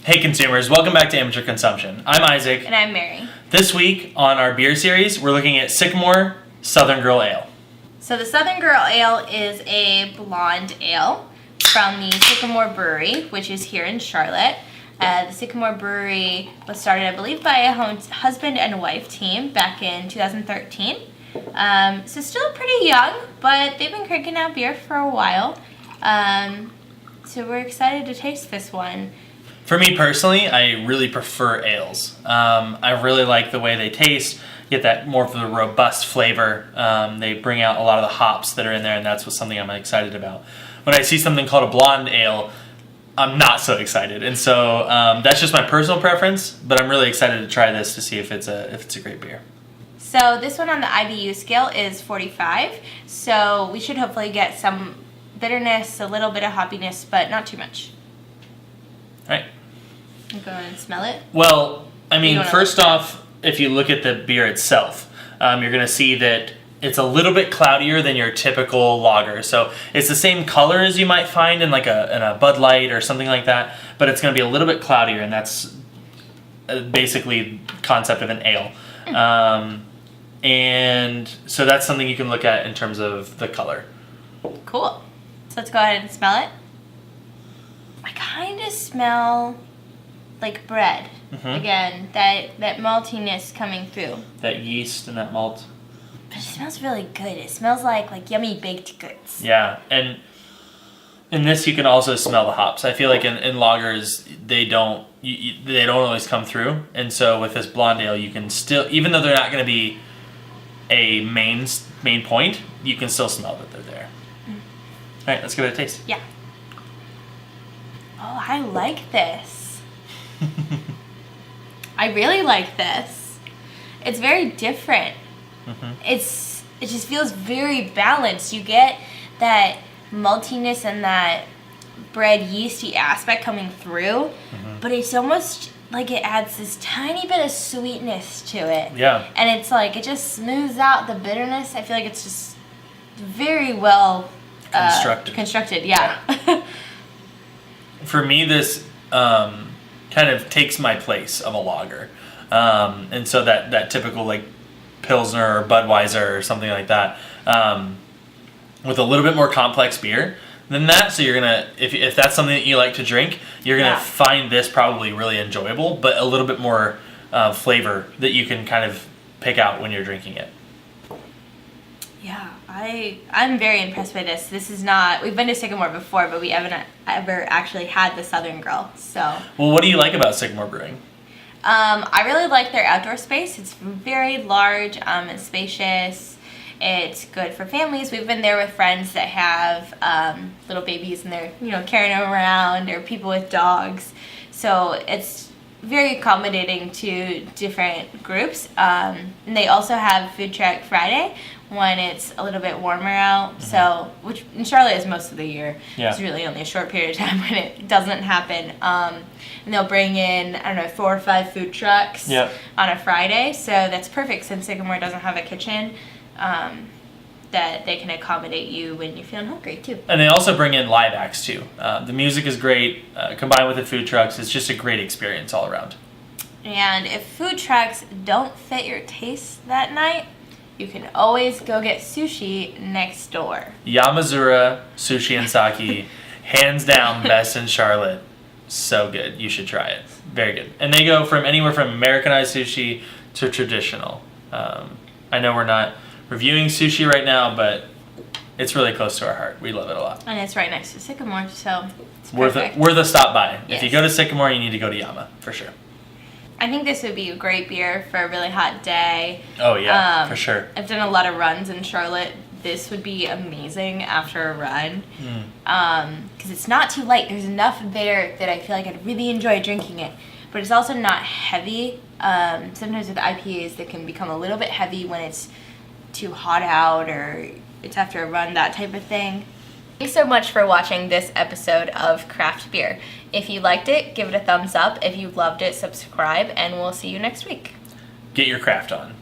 Hey consumers, welcome back to Amateur Consumption. I'm Isaac. And I'm Mary. This week on our beer series, we're looking at Sycamore Southern Girl Ale. So the Southern Girl Ale is a blonde ale from the Sycamore Brewery, which is here in Charlotte. The Sycamore Brewery was started, I believe, by a husband and wife team back in 2013. So still pretty young, but they've been cranking out beer for a while. So we're excited to taste this one. For me personally, I really prefer ales. I really like the way they taste. You get that more of the robust flavor. They bring out a lot of the hops that are in there, and that's something I'm excited about. When I see something called a blonde ale, I'm not so excited. And so that's just my personal preference, but I'm really excited to try this to see if it's a great beer. So this one on the IBU scale is 45, so we should hopefully get some bitterness, a little bit of hoppiness, but not too much. All right. You go and smell it? Well, I mean, first off, if you look at the beer itself, you're going to see that it's a little bit cloudier than your typical lager. So it's the same color as you might find in like in a Bud Light or something like that, but it's going to be a little bit cloudier, and that's basically the concept of an ale. And so that's something you can look at in terms of the color. Cool. So let's go ahead and smell it. I kind of smell like bread. Mm-hmm. Again, that maltiness coming through. That yeast and that malt. But it smells really good. It smells like yummy baked goods. Yeah, and in this you can also smell the hops. I feel like in lagers they don't always come through, and so with this blonde ale you can still, even though they're not going to be a main point, you can still smell that they're there. Mm. All right, let's give it a taste. Yeah. Oh, I like this. I really like this. It's very different. Mm-hmm. It just feels very balanced. You get that maltiness and that bread yeasty aspect coming through, but it's almost like it adds this tiny bit of sweetness to it. Yeah. And it's like it just smooths out the bitterness. I feel like it's just very well constructed. Yeah. For me, this kind of takes my place of a lager. And so that typical like Pilsner or Budweiser or something like that, with a little bit more complex beer than that. So you're gonna, if that's something that you like to drink, you're gonna find this probably really enjoyable, but a little bit more flavor that you can kind of pick out when you're drinking it. Yeah, I'm very impressed by this. This is not, we've been to Sycamore before, but we haven't ever actually had the Southern Girl. So. Well, what do you like about Sycamore Brewing? I really like their outdoor space. It's very large and spacious. It's good for families. We've been there with friends that have little babies and they're carrying them around, or people with dogs. So it's very accommodating to different groups. And they also have Food Truck Friday when it's a little bit warmer out. Mm-hmm. So, which in Charlotte is most of the year. Yeah. It's really only a short period of time when it doesn't happen. And they'll bring in, 4 or 5 food trucks on a Friday. So that's perfect since Sycamore doesn't have a kitchen. That they can accommodate you when you're feeling hungry too. And they also bring in live acts too. The music is great, combined with the food trucks. It's just a great experience all around. And if food trucks don't fit your taste that night, you can always go get sushi next door. Yamazura Sushi and Sake, hands down best in Charlotte. So good. You should try it. Very good. And they go from anywhere from Americanized sushi to traditional. I know we're not reviewing sushi right now, but it's really close to our heart. We love it a lot. And it's right next to Sycamore, so it's worth a stop by. Yes. If you go to Sycamore, you need to go to Yama, for sure. I think this would be a great beer for a really hot day. Oh, yeah, for sure. I've done a lot of runs in Charlotte. This would be amazing after a run. Because it's not too light. There's enough there that I feel like I'd really enjoy drinking it. But it's also not heavy. Sometimes with IPAs, they can become a little bit heavy when it's too hot out or it's after a run, that type of thing. Thanks so much for watching this episode of Craft Beer. If you liked it, give it a thumbs up. If you loved it, subscribe, and we'll see you next week. Get your craft on.